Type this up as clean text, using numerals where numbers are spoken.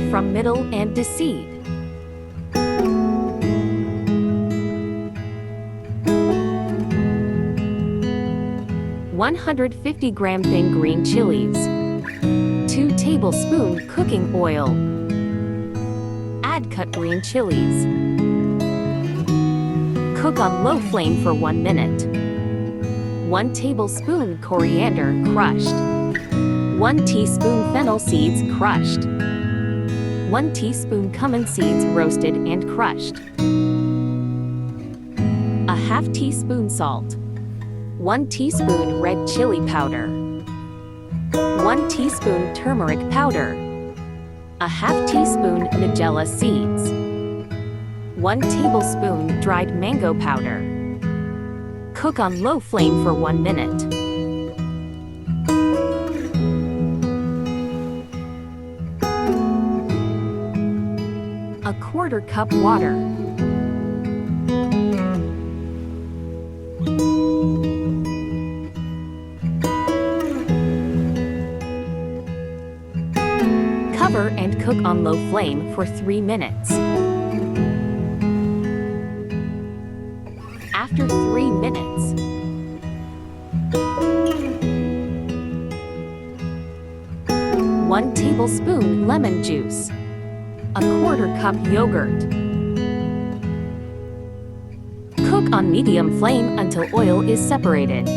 from middle and deseed. $150-gram thin green chilies. 2 tablespoons cooking oil. Add cut green chilies. Cook on low flame for 1 minute. 1 tablespoon coriander crushed. 1 teaspoon fennel seeds crushed. 1 teaspoon cumin seeds roasted and crushed. A half teaspoon salt. 1 teaspoon red chili powder. 1 teaspoon turmeric powder. A half teaspoon nigella seeds. 1 tablespoon dried mango powder. Cook on low flame for 1 minute. A 1/4 cup water. Cover and cook on low flame for 3 minutes. After 3 minutes, one tablespoon lemon juice. A 1/4 cup yogurt. Cook on medium flame until oil is separated.